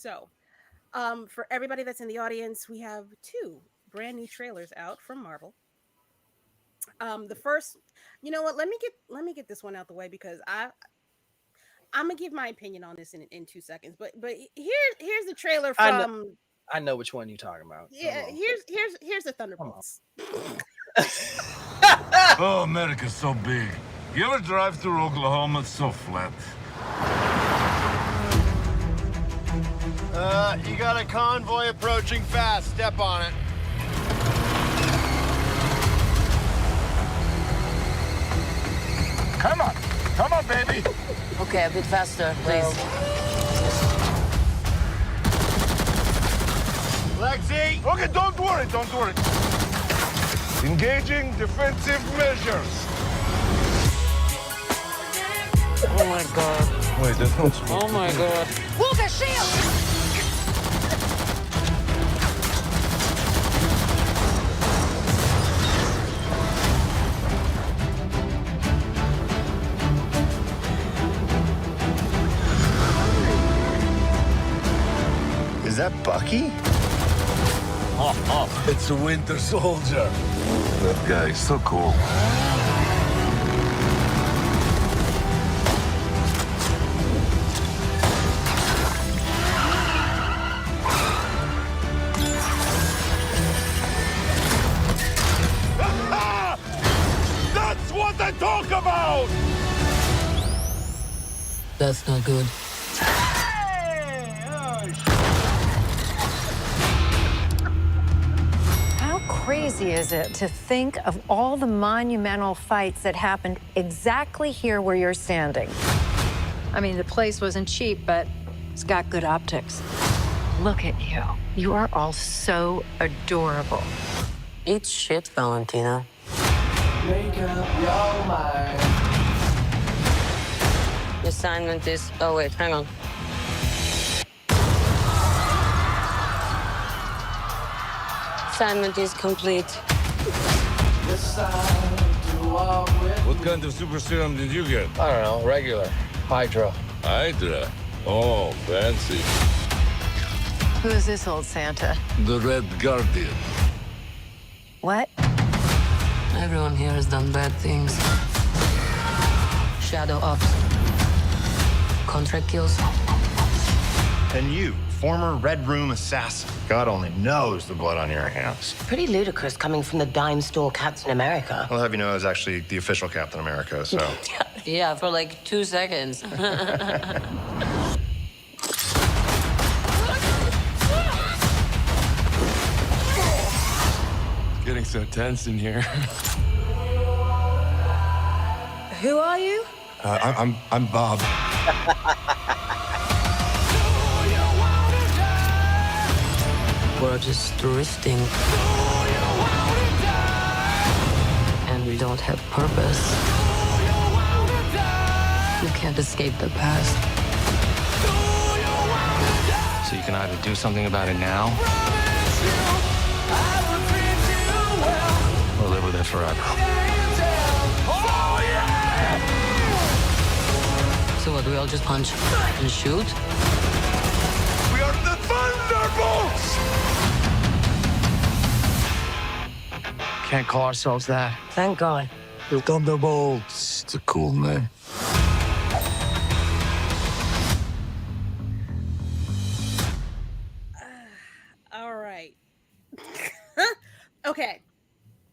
So, for everybody that's in the audience, we have two brand new trailers out from Marvel. The first, you know what? Let me get this one out the way because I'm gonna give my opinion on this in 2 seconds. But here's the trailer I know, from I know which one you're talking about. yeah. Here's the Come on. Thunderbolts. Oh, America's so big. You ever drive through Oklahoma? It's so flat. You got a convoy approaching fast. Step on it. Come on. Come on, baby. Okay, a bit faster, please. Lexi! Okay, don't worry, don't worry. Engaging defensive measures. Oh my god. Wait, there's no smoke. Oh my god. Luca, shield! Is that Bucky? It's a Winter Soldier. That guy is so cool. That's what I talk about! That's not good. How crazy is it to think of all the monumental fights that happened exactly here where you're standing? I mean, the place wasn't cheap, but it's got good optics. Look at you. You are all so adorable. Eat shit, Valentina. Make up your mind. The assignment is... Oh, wait, hang on. Assignment is complete. Decide to walk with What kind of super serum did you get? I don't know, regular. Hydra. Hydra. Oh, fancy. Who is this old Santa? The Red Guardian. What? Everyone here has done bad things. Shadow ops. Contract kills. And you, former Red Room assassin. God only knows the blood on your hands. Pretty ludicrous coming from the dime store Captain America. I'll have you know I was actually the official Captain America, so. Yeah, for like 2 seconds. Getting so tense in here. Who are you? I'm Bob. We're just drifting. And we don't have purpose. You can't escape the past. So you can either do something about it now or live with it forever. So what, we all just punch and shoot? We are the Thunderbolts! Can't call ourselves that. Thank God. The Thunderbolts. It's a cool name. All right. Okay.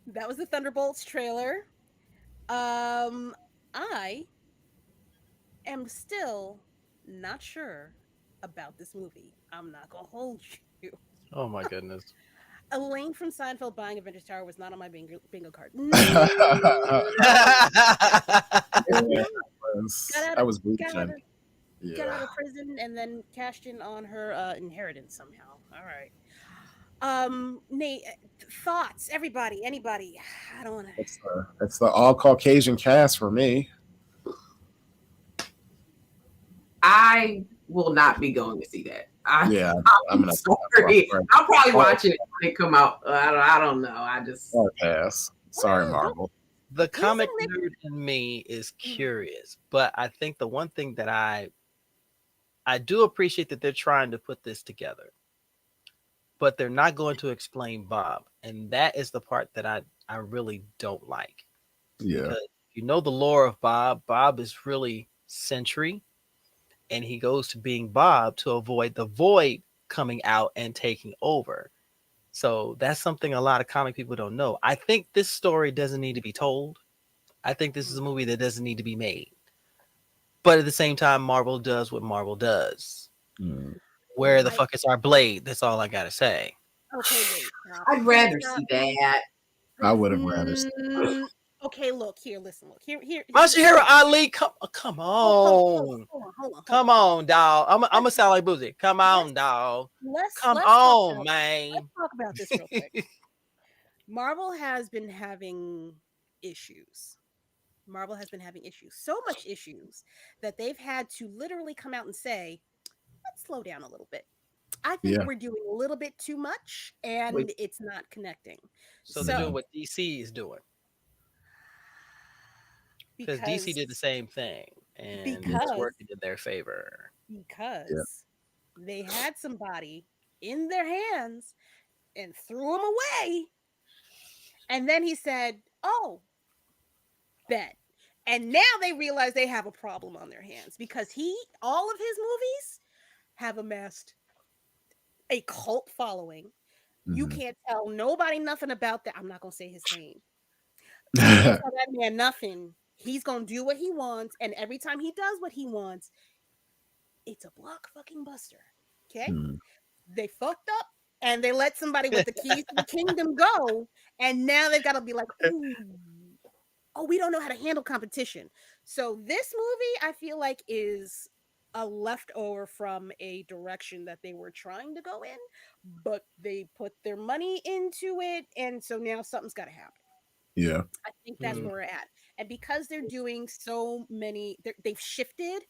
That was the Thunderbolts trailer. I am still not sure about this movie. I'm not gonna hold you. Oh my goodness. Elaine from Seinfeld buying Avengers Tower was not on my bingo card. No. That was weak. got out of Yeah. prison and then cashed in on her inheritance somehow. All right. Nate, thoughts? Everybody, anybody? I don't want to. It's the all Caucasian cast for me. I will not be going to see that. Yeah, I'm gonna sorry. I'll probably watch it when it come out. I don't know. I just pass. Sorry, Marvel. The comic nerd in me is curious, but I think the one thing that I I do appreciate that they're trying to put this together, but they're not going to explain Bob, and that is the part that I really don't like. Yeah. Because you know the lore of Bob. Bob is really Sentry, and he goes to being Bob to avoid the Void coming out and taking over. So that's something a lot of comic people don't know. I think this story doesn't need to be told. I think this is a movie that doesn't need to be made. But at the same time, Marvel does what Marvel does. Where the fuck is our Blade? That's all I gotta say. Okay, wait. I'd rather see that. I would have rather seen Okay, look here. Listen, look here. Masahiro Ali, come Hold on. Come on, dog. I'm gonna sound like Boozy. Come on, dog. Come on, man. Let's talk about this real quick. Marvel has been having issues. So much issues that they've had to literally come out and say, let's slow down a little bit. I think we're doing a little bit too much and it's not connecting. So they're doing what DC is doing. Because DC did the same thing and it's working in their favor. Because they had somebody in their hands and threw him away. And then he said, oh, bet. And now they realize they have a problem on their hands because all of his movies have amassed a cult following. You can't tell nobody nothing about that. I'm not going to say his name. You can't tell that man nothing. He's going to do what he wants. And every time he does what he wants, it's a block fucking buster. Okay? They fucked up and they let somebody with the keys to the kingdom go. And now they've got to be like, ooh. Oh, we don't know how to handle competition. So this movie, I feel like, is a leftover from a direction that they were trying to go in, but they put their money into it, and so now something's got to happen. Yeah. I think that's where we're at. And because they're doing so many, they've shifted,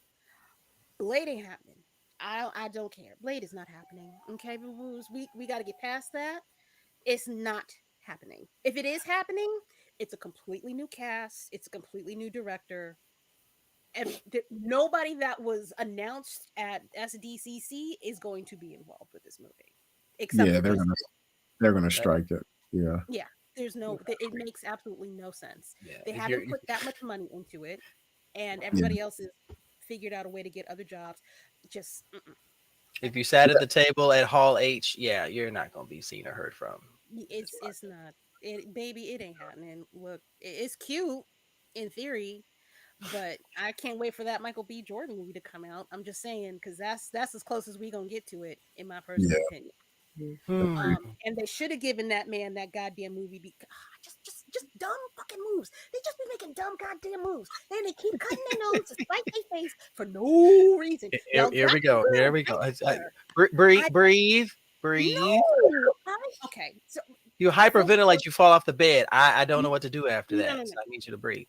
Blade ain't happening. I don't care. Blade is not happening. Okay, boo-boos, we got to get past that. It's not happening. If it is happening, it's a completely new cast. It's a completely new director. And nobody that was announced at SDCC is going to be involved with this movie. Except they're gonna strike it. Yeah. Yeah. There's no. It makes absolutely no sense. Yeah, they haven't put that much money into it, and everybody else has figured out a way to get other jobs. Just. If you sat at the table at Hall H, you're not gonna be seen or heard from. It's not. Baby, it ain't happening. Look, it's cute in theory, but I can't wait for that Michael B. Jordan movie to come out. I'm just saying, because that's as close as we gonna get to it, in my personal opinion. And they should have given that man that goddamn movie. Just dumb fucking moves. They just be making dumb goddamn moves. Then they keep cutting their nose to spite their face for no reason. Here we go. Breathe. No. Okay, so. You hyperventilate, you fall off the bed. I don't know what to do after that. No. So I need you to breathe.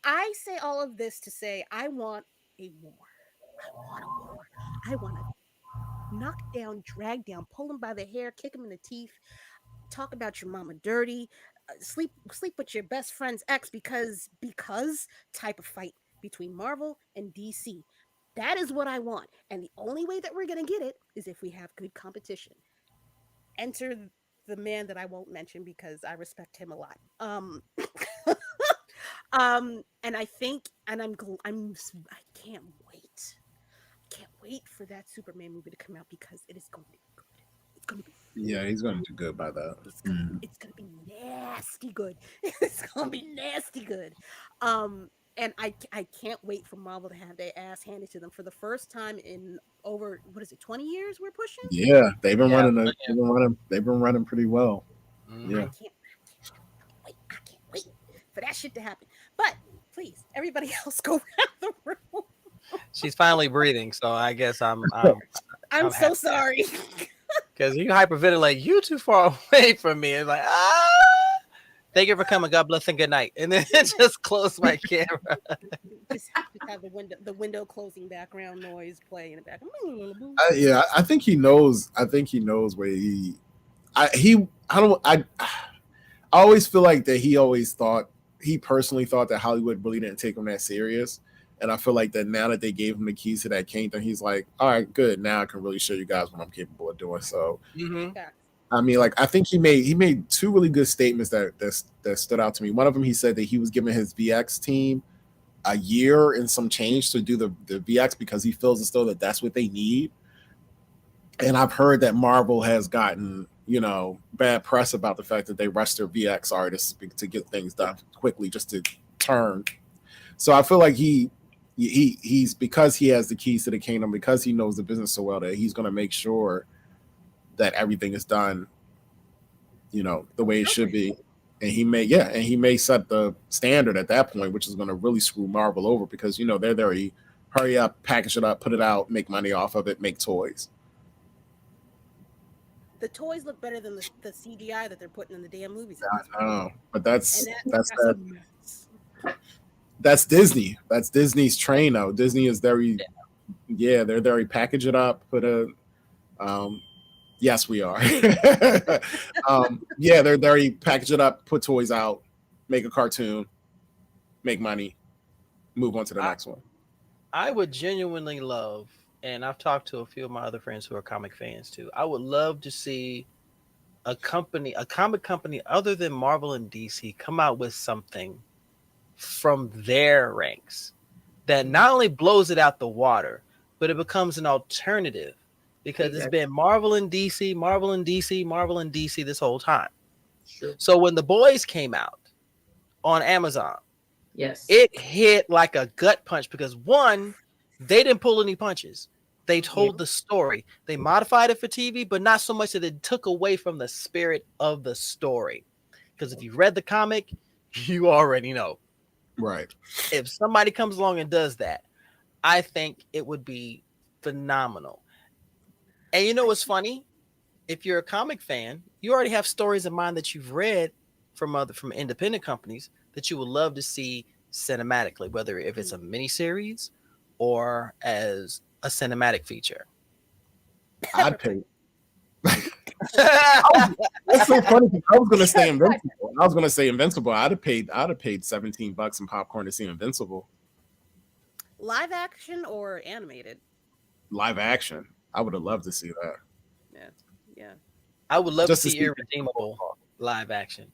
I say all of this to say I want a war. I want to knock down, drag down, pull him by the hair, kick him in the teeth, talk about your mama dirty, sleep with your best friend's ex because type of fight between Marvel and DC. That is what I want. And the only way that we're going to get it is if we have good competition. Enter the man that I won't mention because I respect him a lot. And I think, and I can't wait. Can't wait for that Superman movie to come out because it is going to be good. It's going to be. Yeah, he's going to do good by that. It's going to be nasty good. It's going to be nasty good. And I can't wait for Marvel to have their ass handed to them for the first time in over 20 years we're pushing? Yeah, they've been running pretty well. Yeah. I can't wait for that shit to happen. But please, everybody else go around the room. She's finally breathing, so I guess I'm so sorry. Because you hyperventilate, you too far away from me. It's like, thank you for coming. God bless and good night. And then just close my camera. Just have the window closing background noise play in the back. I think he knows. I think he knows where I always feel like that he personally thought that Hollywood really didn't take him that serious. And I feel like that now that they gave him the keys to that kingdom, he's like, all right, good. Now I can really show you guys what I'm capable of doing. So, I mean, like, I think he made two really good statements that stood out to me. One of them, he said that he was giving his VX team a year and some change to do the VX because he feels as though that's what they need. And I've heard that Marvel has gotten, bad press about the fact that they rush their VX artists to get things done quickly just to turn. So I feel like he's because he has the keys to the kingdom, because he knows the business so well, that he's going to make sure that everything is done, the way it should be. And he may set the standard at that point, which is going to really screw Marvel over because, they're very hurry up, package it up, put it out, make money off of it, make toys. The toys look better than the CGI that they're putting in the damn movies. I know, but that's Disney. That's Disney's train, though. Disney is very, they're very package it up, put a, yes, we are. They're very package it up, put toys out, make a cartoon, make money, move on to the next one. I would genuinely love, and I've talked to a few of my other friends who are comic fans too. I would love to see a comic company other than Marvel and DC come out with something from their ranks that not only blows it out the water, but it becomes an alternative because it's been Marvel and DC, Marvel and DC, Marvel and DC this whole time. Sure. So when The Boys came out on Amazon, it hit like a gut punch because one, they didn't pull any punches. They told the story. They modified it for TV, but not so much that it took away from the spirit of the story. Because if you read the comic, you already know. Right. If somebody comes along and does that, I think it would be phenomenal. And you know what's funny? If you're a comic fan, you already have stories in mind that you've read from independent companies that you would love to see cinematically, whether if it's a miniseries or as a cinematic feature. I'd pay. That's so funny because I was going to say Invincible. I'd have paid $17 in popcorn to see Invincible. Live action or animated? Live action. I would have loved to see that. Yeah. I would love to see Irredeemable live action.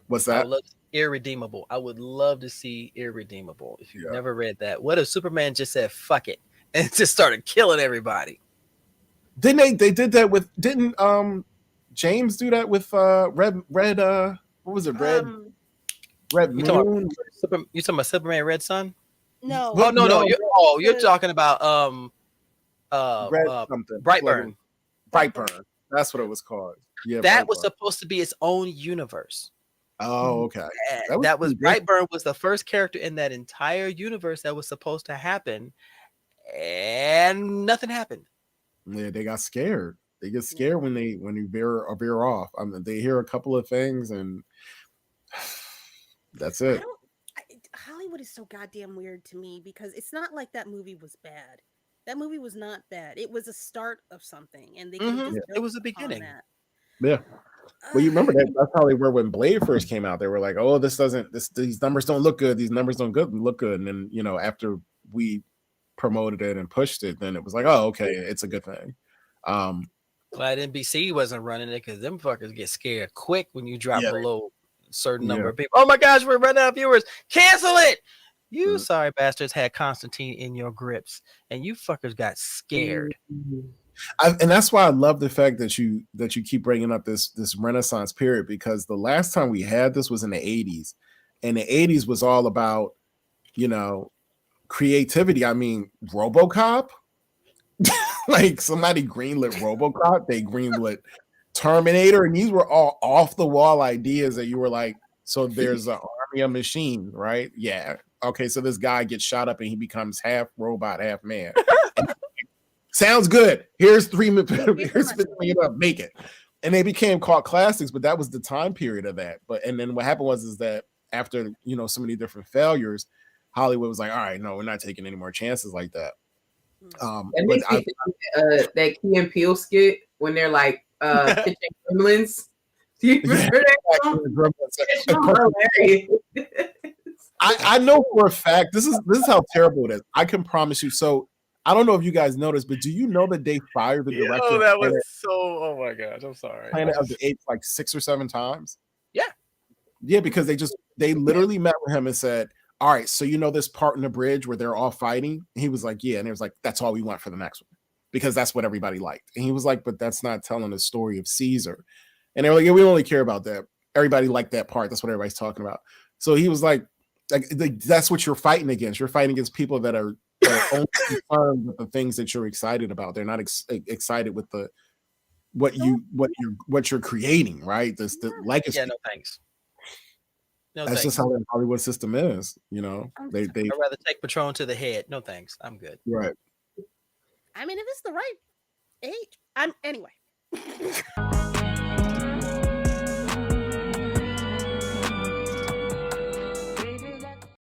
What's that? Irredeemable. I would love to see Irredeemable. If you've never read that, what if Superman just said "fuck it" and just started killing everybody? Didn't they did that with? Didn't James do that with Red? What was it? Red Moon. You talking about Superman Red Sun? No. Oh no. You're talking about Brightburn. Brightburn. That's what it was called. Yeah, that was supposed to be its own universe. Oh, okay. That was Brightburn was the first character in that entire universe that was supposed to happen, and nothing happened. Yeah, they got scared. They get scared when you veer off. I mean, they hear a couple of things, and that's it. Hollywood is so goddamn weird to me because it's not like that movie was bad. That movie was not bad. It was a start of something, and they it was a beginning. That. Yeah. Well, you remember that's how they were when Blade first came out. They were like, "Oh, these numbers don't look good. These numbers don't look good." And then, after we promoted it and pushed it, then it was like, "Oh, okay, it's a good thing." Glad NBC wasn't running it because them fuckers get scared quick when you drop below a certain number of people. Oh my gosh, we're running out of viewers. Cancel it. You sorry bastards had Constantine in your grips, and you fuckers got scared. And that's why I love the fact that you keep bringing up this Renaissance period, because the last time we had this was in the 80s, and the 80s was all about, creativity. I mean, RoboCop, like somebody greenlit RoboCop, they greenlit Terminator, and these were all off the wall ideas that you were like, so there's an army of machines, right? Yeah. Okay, so this guy gets shot up and he becomes half robot, half man. Sounds good. Here's $3 million. Make it. And they became cult classics, but that was the time period of that. And then what happened was that after so many different failures, Hollywood was like, all right, no, we're not taking any more chances like that. That Key and Peele skit when they're like pitching gremlins. Do you remember that? I know for a fact this is how terrible it is. I can promise you. So I don't know if you guys noticed, but do you know that they fired the director? Oh, that was so. Oh my gosh, I'm sorry. Planet of the Apes like 6 or 7 times. Yeah, because they literally met with him and said, "All right, so you know this part in the bridge where they're all fighting?" And he was like, "Yeah," and it was like, "That's all we want for the next one," because that's what everybody liked. And he was like, "But that's not telling the story of Caesar." And they were like, "Yeah, we don't really care about that. Everybody liked that part. That's what everybody's talking about." So he was like that's what you're fighting against. You're fighting against people that are only concerned with the things that you're excited about. They're not excited with what you're creating, right? The legacy. Yeah, no thanks. No, that's thanks. just how the Hollywood system is, you know. They I'd rather take Patron to the head. No thanks. I'm good. Right. I mean, if it's the right age, anyway.